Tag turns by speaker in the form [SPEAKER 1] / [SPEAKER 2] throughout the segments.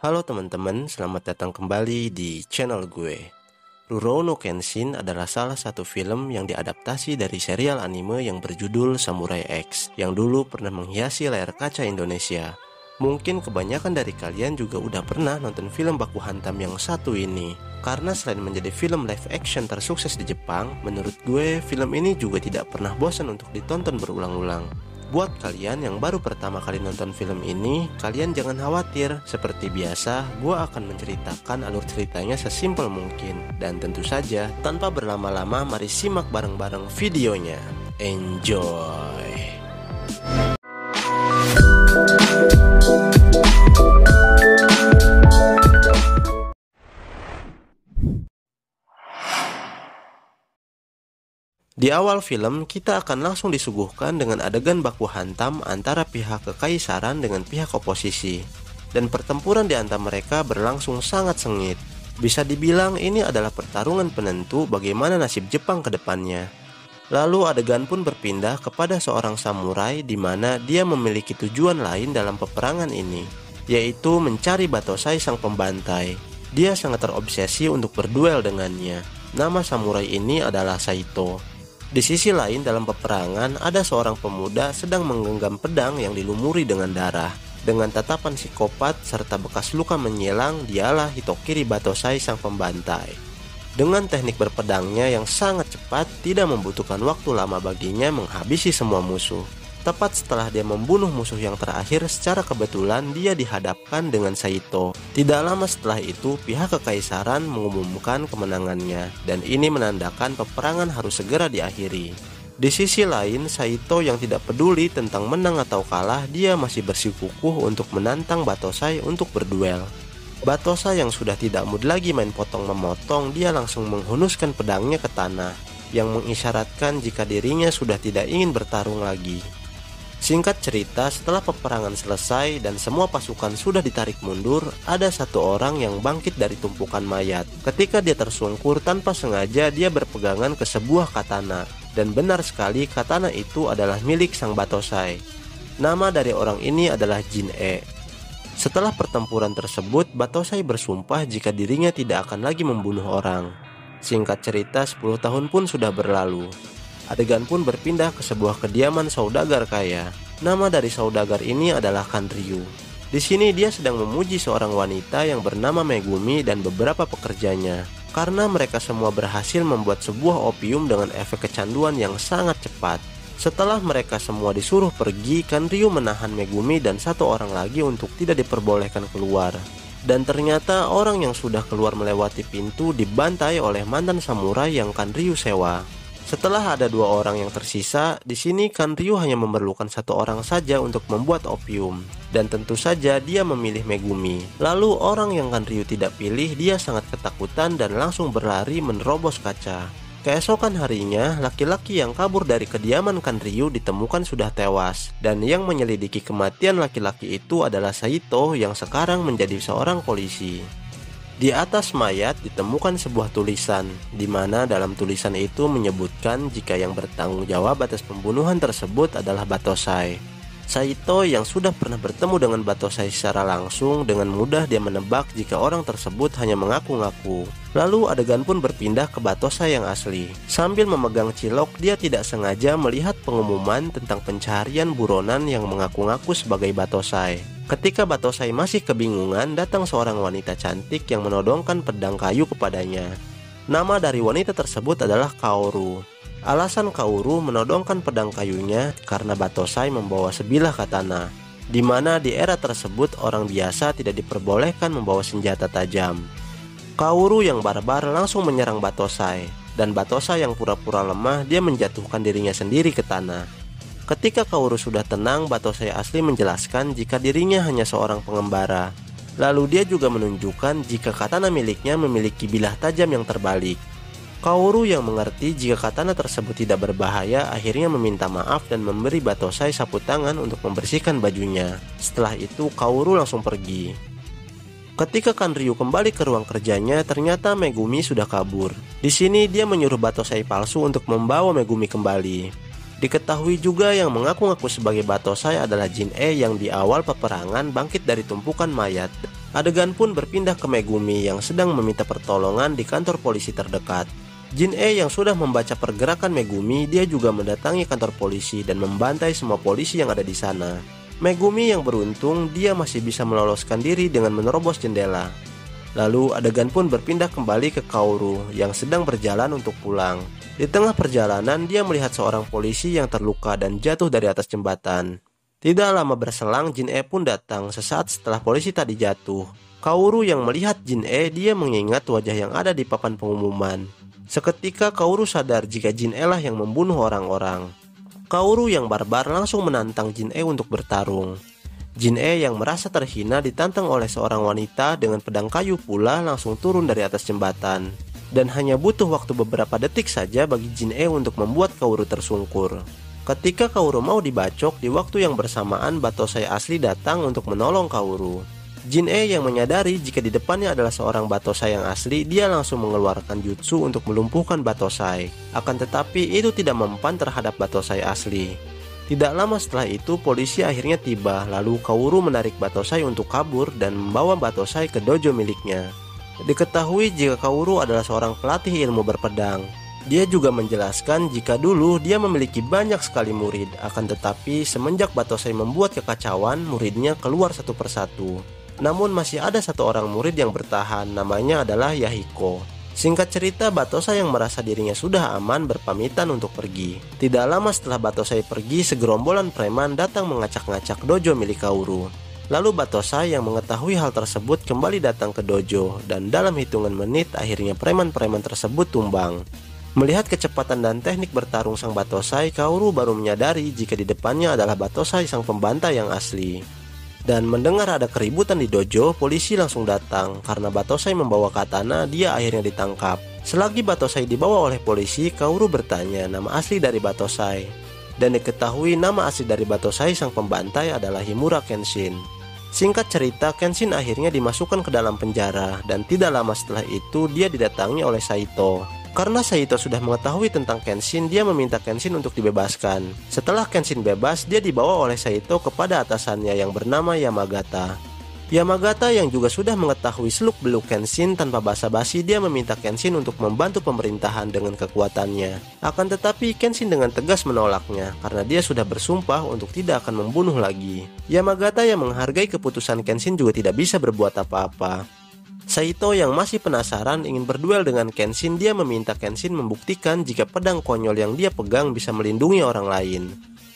[SPEAKER 1] Halo teman-teman, selamat datang kembali di channel gue. Rurouni Kenshin adalah salah satu film yang diadaptasi dari serial anime yang berjudul Samurai X yang dulu pernah menghiasi layar kaca Indonesia. Mungkin kebanyakan dari kalian juga udah pernah nonton film baku hantam yang satu ini. Karena selain menjadi film live action tersukses di Jepang, menurut gue film ini juga tidak pernah bosan untuk ditonton berulang-ulang. Buat kalian yang baru pertama kali nonton film ini, kalian jangan khawatir. Seperti biasa, gue akan menceritakan alur ceritanya sesimpel mungkin. Dan tentu saja, tanpa berlama-lama, mari simak bareng-bareng videonya. Enjoy! Di awal film, kita akan langsung disuguhkan dengan adegan baku hantam antara pihak kekaisaran dengan pihak oposisi. Dan pertempuran di antara mereka berlangsung sangat sengit. Bisa dibilang ini adalah pertarungan penentu bagaimana nasib Jepang ke depannya. Lalu adegan pun berpindah kepada seorang samurai di mana dia memiliki tujuan lain dalam peperangan ini, yaitu mencari Batosai sang pembantai. Dia sangat terobsesi untuk berduel dengannya. Nama samurai ini adalah Saito. Di sisi lain dalam peperangan ada seorang pemuda sedang menggenggam pedang yang dilumuri dengan darah. Dengan tatapan psikopat serta bekas luka menyilang, dialah Hitokiri Batosai sang pembantai. Dengan teknik berpedangnya yang sangat cepat, tidak membutuhkan waktu lama baginya menghabisi semua musuh. Tepat setelah dia membunuh musuh yang terakhir, secara kebetulan dia dihadapkan dengan Saito. Tidak lama setelah itu, pihak kekaisaran mengumumkan kemenangannya, dan ini menandakan peperangan harus segera diakhiri. Di sisi lain, Saito yang tidak peduli tentang menang atau kalah, dia masih bersikukuh untuk menantang Batosai untuk berduel. Batosai yang sudah tidak mood lagi main potong-memotong, dia langsung menghunuskan pedangnya ke tanah, yang mengisyaratkan jika dirinya sudah tidak ingin bertarung lagi. Singkat cerita, setelah peperangan selesai dan semua pasukan sudah ditarik mundur, ada satu orang yang bangkit dari tumpukan mayat. Ketika dia tersungkur, tanpa sengaja dia berpegangan ke sebuah katana. Dan benar sekali, katana itu adalah milik sang Batosai. Nama dari orang ini adalah Jin-e. Setelah pertempuran tersebut, Batosai bersumpah jika dirinya tidak akan lagi membunuh orang. Singkat cerita, 10 tahun pun sudah berlalu. Adegan pun berpindah ke sebuah kediaman saudagar kaya. Nama dari saudagar ini adalah Kanryu. Di sini dia sedang memuji seorang wanita yang bernama Megumi dan beberapa pekerjanya. Karena mereka semua berhasil membuat sebuah opium dengan efek kecanduan yang sangat cepat. Setelah mereka semua disuruh pergi, Kanryu menahan Megumi dan satu orang lagi untuk tidak diperbolehkan keluar. Dan ternyata orang yang sudah keluar melewati pintu dibantai oleh mantan samurai yang Kanryu sewa. Setelah ada 2 orang yang tersisa, di sini Kanryu hanya memerlukan 1 orang saja untuk membuat opium. Dan tentu saja dia memilih Megumi. Lalu orang yang Kanryu tidak pilih, dia sangat ketakutan dan langsung berlari menerobos kaca. Keesokan harinya, laki-laki yang kabur dari kediaman Kanryu ditemukan sudah tewas. Dan yang menyelidiki kematian laki-laki itu adalah Saito yang sekarang menjadi seorang polisi. Di atas mayat ditemukan sebuah tulisan, di mana dalam tulisan itu menyebutkan jika yang bertanggung jawab atas pembunuhan tersebut adalah Batosai. Saito yang sudah pernah bertemu dengan Batosai secara langsung, dengan mudah dia menebak jika orang tersebut hanya mengaku-ngaku. Lalu adegan pun berpindah ke Batosai yang asli. Sambil memegang cilok, dia tidak sengaja melihat pengumuman tentang pencarian buronan yang mengaku-ngaku sebagai Batosai. Ketika Batosai masih kebingungan, datang seorang wanita cantik yang menodongkan pedang kayu kepadanya. Nama dari wanita tersebut adalah Kaoru. Alasan Kaoru menodongkan pedang kayunya karena Batosai membawa sebilah katana, di mana di era tersebut orang biasa tidak diperbolehkan membawa senjata tajam. Kaoru yang barbar langsung menyerang Batosai, dan Batosai yang pura-pura lemah, dia menjatuhkan dirinya sendiri ke tanah. Ketika Kaoru sudah tenang, Batosai asli menjelaskan jika dirinya hanya seorang pengembara. Lalu dia juga menunjukkan jika katana miliknya memiliki bilah tajam yang terbalik. Kaoru yang mengerti jika katana tersebut tidak berbahaya akhirnya meminta maaf dan memberi Batosai sapu tangan untuk membersihkan bajunya. Setelah itu Kaoru langsung pergi. Ketika Kanryu kembali ke ruang kerjanya, ternyata Megumi sudah kabur. Di sini dia menyuruh Batosai palsu untuk membawa Megumi kembali. Diketahui juga yang mengaku-ngaku sebagai Batosai adalah Jin-e yang di awal peperangan bangkit dari tumpukan mayat. Adegan pun berpindah ke Megumi yang sedang meminta pertolongan di kantor polisi terdekat. Jin-e yang sudah membaca pergerakan Megumi, dia juga mendatangi kantor polisi dan membantai semua polisi yang ada di sana. Megumi yang beruntung, dia masih bisa meloloskan diri dengan menerobos jendela. Lalu adegan pun berpindah kembali ke Kaoru yang sedang berjalan untuk pulang. Di tengah perjalanan, dia melihat seorang polisi yang terluka dan jatuh dari atas jembatan. Tidak lama berselang, Jin-e pun datang sesaat setelah polisi tadi jatuh. Kaoru yang melihat Jin-e, dia mengingat wajah yang ada di papan pengumuman. Seketika Kaoru sadar jika Jin-e lah yang membunuh orang-orang. Kaoru yang barbar langsung menantang Jin-e untuk bertarung. Jin-e yang merasa terhina ditantang oleh seorang wanita dengan pedang kayu pula langsung turun dari atas jembatan. Dan hanya butuh waktu beberapa detik saja bagi Jin-e untuk membuat Kaoru tersungkur. Ketika Kaoru mau dibacok, di waktu yang bersamaan Batosai asli datang untuk menolong Kaoru. Jin-e yang menyadari jika di depannya adalah seorang Batosai yang asli, dia langsung mengeluarkan jutsu untuk melumpuhkan Batosai. Akan tetapi itu tidak mempan terhadap Batosai asli. Tidak lama setelah itu polisi akhirnya tiba, lalu Kaoru menarik Batosai untuk kabur dan membawa Batosai ke dojo miliknya. Diketahui jika Kaoru adalah seorang pelatih ilmu berpedang. Dia juga menjelaskan jika dulu dia memiliki banyak sekali murid, akan tetapi semenjak Batosai membuat kekacauan, muridnya keluar satu persatu. Namun masih ada satu orang murid yang bertahan, namanya adalah Yahiko. Singkat cerita, Batosai yang merasa dirinya sudah aman berpamitan untuk pergi. Tidak lama setelah Batosai pergi, segerombolan preman datang mengacak-ngacak dojo milik Kaoru. Lalu Batosai yang mengetahui hal tersebut kembali datang ke dojo, dan dalam hitungan menit akhirnya preman-preman tersebut tumbang. Melihat kecepatan dan teknik bertarung sang Batosai, Kaoru baru menyadari jika di depannya adalah Batosai sang pembantai yang asli. Dan mendengar ada keributan di dojo, polisi langsung datang. Karena Batosai membawa katana, dia akhirnya ditangkap. Selagi Batosai dibawa oleh polisi, Kaoru bertanya nama asli dari Batosai. Dan diketahui nama asli dari Batosai sang pembantai adalah Himura Kenshin. Singkat cerita, Kenshin akhirnya dimasukkan ke dalam penjara. Dan tidak lama setelah itu, dia didatangi oleh Saito. Karena Saito sudah mengetahui tentang Kenshin, dia meminta Kenshin untuk dibebaskan. Setelah Kenshin bebas, dia dibawa oleh Saito kepada atasannya yang bernama Yamagata. Yamagata yang juga sudah mengetahui seluk-beluk Kenshin, tanpa basa-basi dia meminta Kenshin untuk membantu pemerintahan dengan kekuatannya. Akan tetapi Kenshin dengan tegas menolaknya karena dia sudah bersumpah untuk tidak akan membunuh lagi. Yamagata yang menghargai keputusan Kenshin juga tidak bisa berbuat apa-apa. Saito yang masih penasaran ingin berduel dengan Kenshin, dia meminta Kenshin membuktikan jika pedang konyol yang dia pegang bisa melindungi orang lain.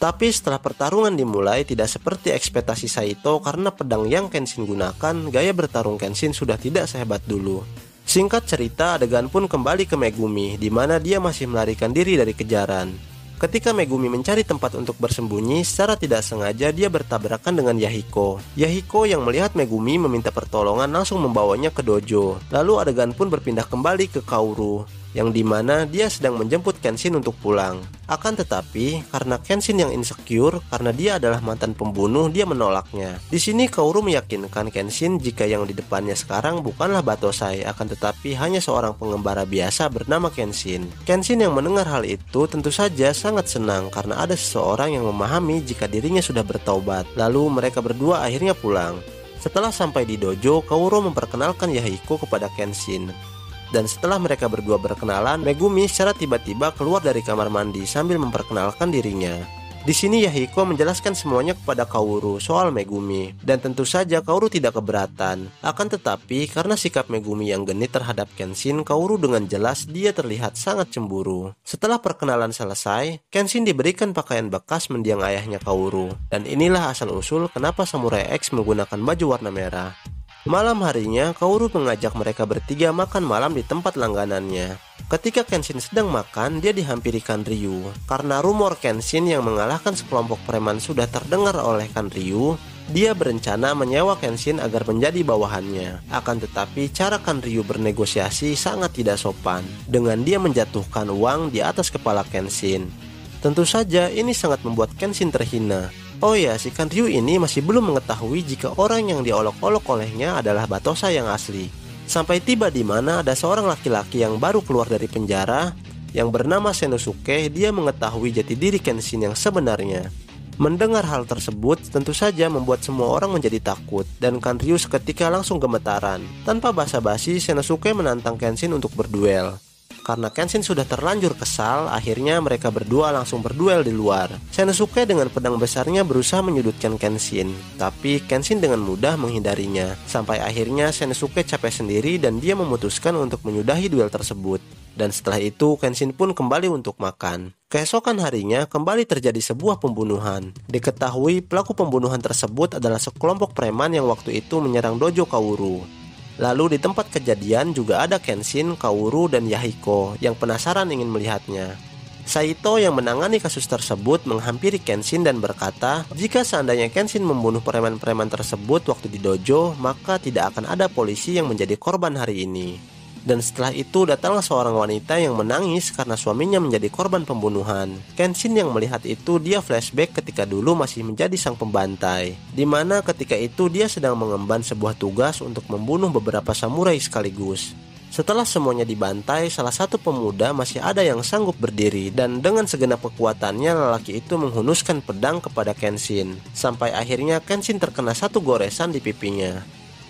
[SPEAKER 1] Tapi setelah pertarungan dimulai tidak seperti ekspektasi Saito karena pedang yang Kenshin gunakan, gaya bertarung Kenshin sudah tidak sehebat dulu. Singkat cerita, adegan pun kembali ke Megumi, di mana dia masih melarikan diri dari kejaran. Ketika Megumi mencari tempat untuk bersembunyi, secara tidak sengaja dia bertabrakan dengan Yahiko. Yahiko yang melihat Megumi meminta pertolongan langsung membawanya ke dojo. Lalu adegan pun berpindah kembali ke Kaoru, yang dimana dia sedang menjemput Kenshin untuk pulang. Akan tetapi, karena Kenshin yang insecure, karena dia adalah mantan pembunuh, dia menolaknya. Di sini Kaoru meyakinkan Kenshin jika yang di depannya sekarang bukanlah Batosai, akan tetapi hanya seorang pengembara biasa bernama Kenshin. Kenshin yang mendengar hal itu tentu saja sangat senang karena ada seseorang yang memahami jika dirinya sudah bertaubat. Lalu mereka berdua akhirnya pulang. Setelah sampai di dojo, Kaoru memperkenalkan Yahiko kepada Kenshin. Dan setelah mereka berdua berkenalan, Megumi secara tiba-tiba keluar dari kamar mandi sambil memperkenalkan dirinya. Di sini Yahiko menjelaskan semuanya kepada Kaoru soal Megumi, dan tentu saja Kaoru tidak keberatan. Akan tetapi karena sikap Megumi yang genit terhadap Kenshin, Kaoru dengan jelas dia terlihat sangat cemburu. Setelah perkenalan selesai, Kenshin diberikan pakaian bekas mendiang ayahnya Kaoru. Dan inilah asal-usul kenapa Samurai X menggunakan baju warna merah. Malam harinya, Kaoru mengajak mereka bertiga makan malam di tempat langganannya. Ketika Kenshin sedang makan, dia dihampiri Kanryu. Karena rumor Kenshin yang mengalahkan sekelompok preman sudah terdengar oleh Kanryu, dia berencana menyewa Kenshin agar menjadi bawahannya. Akan tetapi, cara Kanryu bernegosiasi sangat tidak sopan, dengan dia menjatuhkan uang di atas kepala Kenshin. Tentu saja ini sangat membuat Kenshin terhina. Oh ya, si Kanryu ini masih belum mengetahui jika orang yang diolok-olok olehnya adalah Batosai yang asli. Sampai tiba di mana ada seorang laki-laki yang baru keluar dari penjara yang bernama Senosuke. Dia mengetahui jati diri Kenshin yang sebenarnya. Mendengar hal tersebut tentu saja membuat semua orang menjadi takut, dan Kanryu seketika langsung gemetaran. Tanpa basa-basi, Shenosuke menantang Kenshin untuk berduel. Karena Kenshin sudah terlanjur kesal, akhirnya mereka berdua langsung berduel di luar. Shenosuke dengan pedang besarnya berusaha menyudutkan Kenshin, tapi Kenshin dengan mudah menghindarinya. Sampai akhirnya Shenosuke capek sendiri dan dia memutuskan untuk menyudahi duel tersebut. Dan setelah itu Kenshin pun kembali untuk makan. Keesokan harinya kembali terjadi sebuah pembunuhan. Diketahui pelaku pembunuhan tersebut adalah sekelompok preman yang waktu itu menyerang dojo Kaworu. Lalu di tempat kejadian juga ada Kenshin, Kaworu, dan Yahiko yang penasaran ingin melihatnya. Saito yang menangani kasus tersebut menghampiri Kenshin dan berkata, jika seandainya Kenshin membunuh preman-preman tersebut waktu di dojo, maka tidak akan ada polisi yang menjadi korban hari ini. Dan setelah itu datanglah seorang wanita yang menangis karena suaminya menjadi korban pembunuhan. Kenshin yang melihat itu, dia flashback ketika dulu masih menjadi sang pembantai, dimana ketika itu dia sedang mengemban sebuah tugas untuk membunuh beberapa samurai sekaligus. Setelah semuanya dibantai, salah satu pemuda masih ada yang sanggup berdiri, dan dengan segenap kekuatannya lelaki itu menghunuskan pedang kepada Kenshin. Sampai akhirnya Kenshin terkena satu goresan di pipinya.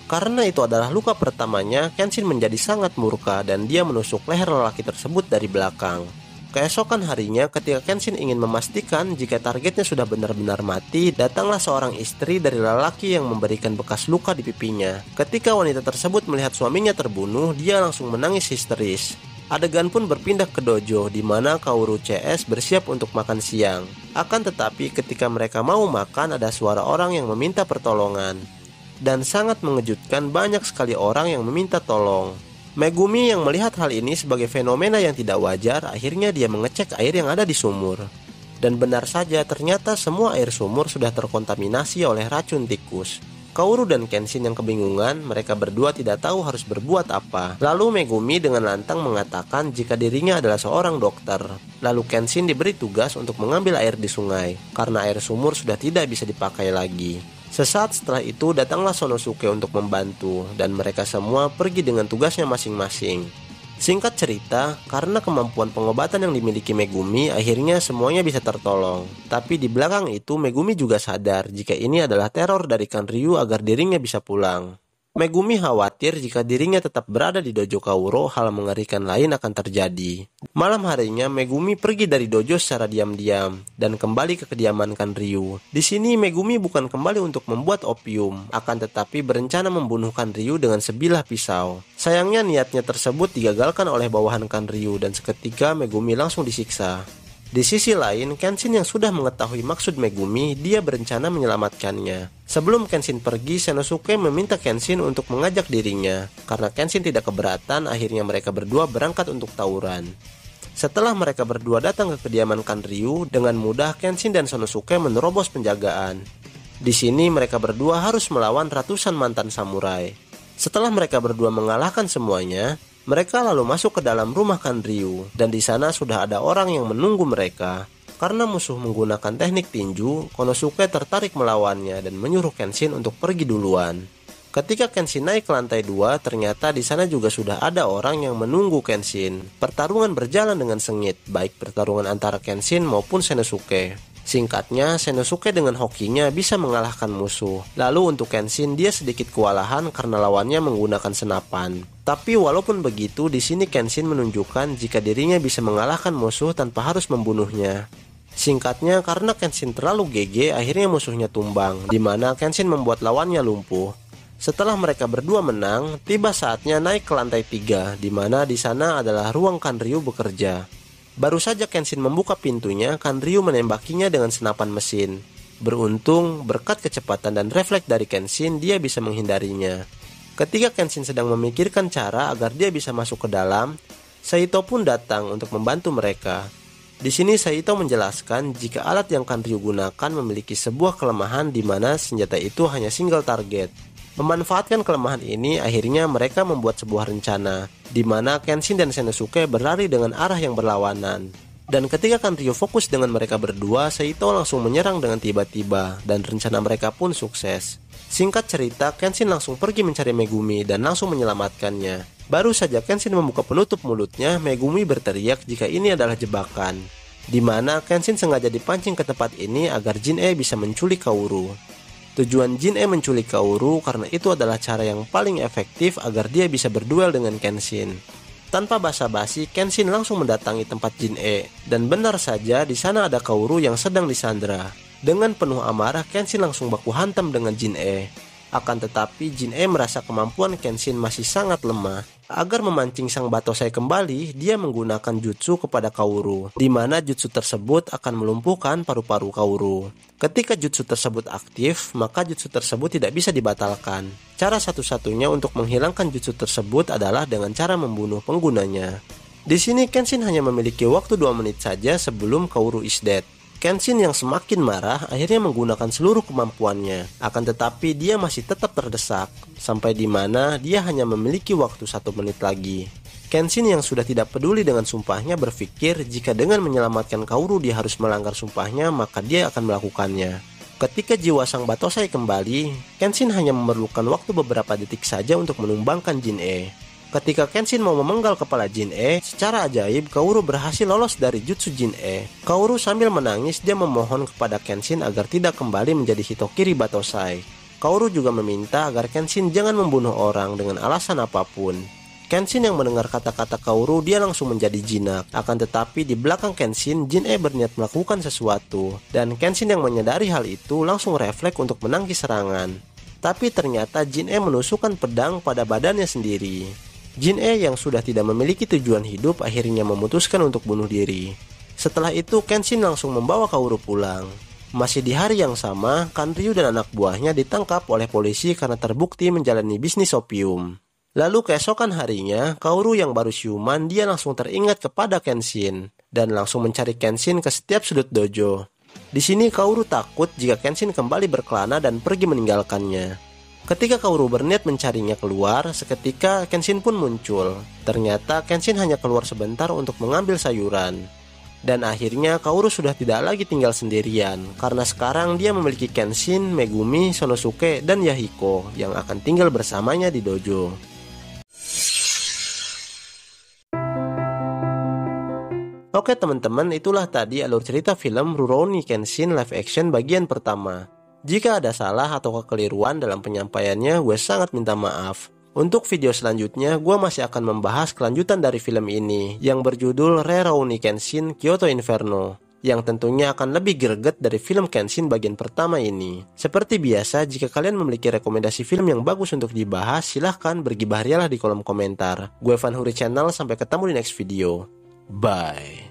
[SPEAKER 1] Karena itu adalah luka pertamanya, Kenshin menjadi sangat murka dan dia menusuk leher lelaki tersebut dari belakang. Keesokan harinya ketika Kenshin ingin memastikan jika targetnya sudah benar-benar mati, datanglah seorang istri dari lelaki yang memberikan bekas luka di pipinya. Ketika wanita tersebut melihat suaminya terbunuh, dia langsung menangis histeris. Adegan pun berpindah ke dojo di mana Kaworu CS bersiap untuk makan siang. Akan tetapi ketika mereka mau makan, ada suara orang yang meminta pertolongan. Dan sangat mengejutkan, banyak sekali orang yang meminta tolong. Megumi yang melihat hal ini sebagai fenomena yang tidak wajar, akhirnya dia mengecek air yang ada di sumur. Dan benar saja, ternyata semua air sumur sudah terkontaminasi oleh racun tikus. Kaworu dan Kenshin yang kebingungan, mereka berdua tidak tahu harus berbuat apa. Lalu Megumi dengan lantang mengatakan jika dirinya adalah seorang dokter. Lalu Kenshin diberi tugas untuk mengambil air di sungai, karena air sumur sudah tidak bisa dipakai lagi. Sesaat setelah itu datanglah Shenosuke untuk membantu, dan mereka semua pergi dengan tugasnya masing-masing. Singkat cerita, karena kemampuan pengobatan yang dimiliki Megumi, akhirnya semuanya bisa tertolong. Tapi di belakang itu Megumi juga sadar jika ini adalah teror dari Kanryu agar dirinya bisa pulang. Megumi khawatir jika dirinya tetap berada di dojo Kaworu, hal mengerikan lain akan terjadi. Malam harinya Megumi pergi dari dojo secara diam-diam dan kembali ke kediaman Kanryu. Di sini Megumi bukan kembali untuk membuat opium, akan tetapi berencana membunuh Kanryu dengan sebilah pisau. Sayangnya niatnya tersebut digagalkan oleh bawahan Kanryu dan seketika Megumi langsung disiksa. Di sisi lain, Kenshin yang sudah mengetahui maksud Megumi, dia berencana menyelamatkannya. Sebelum Kenshin pergi, Shenosuke meminta Kenshin untuk mengajak dirinya. Karena Kenshin tidak keberatan, akhirnya mereka berdua berangkat untuk tawuran. Setelah mereka berdua datang ke kediaman Kanryu, dengan mudah Kenshin dan Shenosuke menerobos penjagaan. Di sini mereka berdua harus melawan ratusan mantan samurai. Setelah mereka berdua mengalahkan semuanya, mereka lalu masuk ke dalam rumah Kanryu, dan di sana sudah ada orang yang menunggu mereka. Karena musuh menggunakan teknik tinju, Konosuke tertarik melawannya dan menyuruh Kenshin untuk pergi duluan. Ketika Kenshin naik ke lantai 2, ternyata di sana juga sudah ada orang yang menunggu Kenshin. Pertarungan berjalan dengan sengit, baik pertarungan antara Kenshin maupun Shenosuke. Singkatnya, Shenosuke dengan hokinya bisa mengalahkan musuh. Lalu untuk Kenshin, dia sedikit kewalahan karena lawannya menggunakan senapan. Tapi walaupun begitu, di sini Kenshin menunjukkan jika dirinya bisa mengalahkan musuh tanpa harus membunuhnya. Singkatnya, karena Kenshin terlalu GG, akhirnya musuhnya tumbang, di mana Kenshin membuat lawannya lumpuh. Setelah mereka berdua menang, tiba saatnya naik ke lantai 3, di mana di sana adalah ruang Kanryu bekerja. Baru saja Kenshin membuka pintunya, Kanryu menembakinya dengan senapan mesin. Beruntung, berkat kecepatan dan refleks dari Kenshin, dia bisa menghindarinya. Ketika Kenshin sedang memikirkan cara agar dia bisa masuk ke dalam, Saito pun datang untuk membantu mereka. Di sini Saito menjelaskan jika alat yang Kanryu gunakan memiliki sebuah kelemahan di mana senjata itu hanya single target. Memanfaatkan kelemahan ini, akhirnya mereka membuat sebuah rencana, di mana Kenshin dan Shenosuke berlari dengan arah yang berlawanan. Dan ketika Kanryu fokus dengan mereka berdua, Saito langsung menyerang dengan tiba-tiba, dan rencana mereka pun sukses. Singkat cerita, Kenshin langsung pergi mencari Megumi dan langsung menyelamatkannya. Baru saja Kenshin membuka penutup mulutnya, Megumi berteriak jika ini adalah jebakan. di mana Kenshin sengaja dipancing ke tempat ini agar Jin-e bisa menculik Kaoru. Tujuan Jin-e menculik Kaoru karena itu adalah cara yang paling efektif agar dia bisa berduel dengan Kenshin. Tanpa basa-basi, Kenshin langsung mendatangi tempat Jin-e, dan benar saja di sana ada Kaoru yang sedang disandra. Dengan penuh amarah, Kenshin langsung baku hantam dengan Jin-e. Akan tetapi, Jin-e merasa kemampuan Kenshin masih sangat lemah. Agar memancing sang Batosai kembali, dia menggunakan jutsu kepada Kaoru, di mana jutsu tersebut akan melumpuhkan paru-paru Kaoru. Ketika jutsu tersebut aktif, maka jutsu tersebut tidak bisa dibatalkan. Cara satu-satunya untuk menghilangkan jutsu tersebut adalah dengan cara membunuh penggunanya. Di sini Kenshin hanya memiliki waktu 2 menit saja sebelum Kaoru is dead. Kenshin yang semakin marah akhirnya menggunakan seluruh kemampuannya. Akan tetapi dia masih tetap terdesak, sampai di mana dia hanya memiliki waktu 1 menit lagi. Kenshin yang sudah tidak peduli dengan sumpahnya berpikir jika dengan menyelamatkan Kaoru dia harus melanggar sumpahnya, maka dia akan melakukannya. Ketika jiwa sang Batosai kembali, Kenshin hanya memerlukan waktu beberapa detik saja untuk menumbangkan Jin-e. Ketika Kenshin mau memenggal kepala Jin-e, secara ajaib Kaoru berhasil lolos dari jutsu Jin-e. Kaoru sambil menangis dia memohon kepada Kenshin agar tidak kembali menjadi Hitokiri Batosai. Kaoru juga meminta agar Kenshin jangan membunuh orang dengan alasan apapun. Kenshin yang mendengar kata-kata Kaoru dia langsung menjadi jinak. Akan tetapi di belakang Kenshin, Jin-e berniat melakukan sesuatu. Dan Kenshin yang menyadari hal itu langsung refleks untuk menangkis serangan. Tapi ternyata Jin-e menusukkan pedang pada badannya sendiri. Jin-e yang sudah tidak memiliki tujuan hidup akhirnya memutuskan untuk bunuh diri. Setelah itu Kenshin langsung membawa Kaoru pulang. Masih di hari yang sama, Kanryu dan anak buahnya ditangkap oleh polisi karena terbukti menjalani bisnis opium. Lalu keesokan harinya, Kaoru yang baru siuman dia langsung teringat kepada Kenshin dan langsung mencari Kenshin ke setiap sudut dojo. Di sini Kaoru takut jika Kenshin kembali berkelana dan pergi meninggalkannya. Ketika Kaoru berniat mencarinya keluar, seketika Kenshin pun muncul. Ternyata Kenshin hanya keluar sebentar untuk mengambil sayuran. Dan akhirnya Kaoru sudah tidak lagi tinggal sendirian, karena sekarang dia memiliki Kenshin, Megumi, Sonosuke, dan Yahiko yang akan tinggal bersamanya di dojo. Oke teman-teman, itulah tadi alur cerita film Rurouni Kenshin live action bagian pertama. Jika ada salah atau kekeliruan dalam penyampaiannya, gue sangat minta maaf. Untuk video selanjutnya, gue masih akan membahas kelanjutan dari film ini yang berjudul Rurouni Kenshin Kyoto Inferno, yang tentunya akan lebih greget dari film Kenshin bagian pertama ini. Seperti biasa, jika kalian memiliki rekomendasi film yang bagus untuk dibahas, silahkan bergibah rialah di kolom komentar. Gue Vanhuri Channel, sampai ketemu di next video. Bye.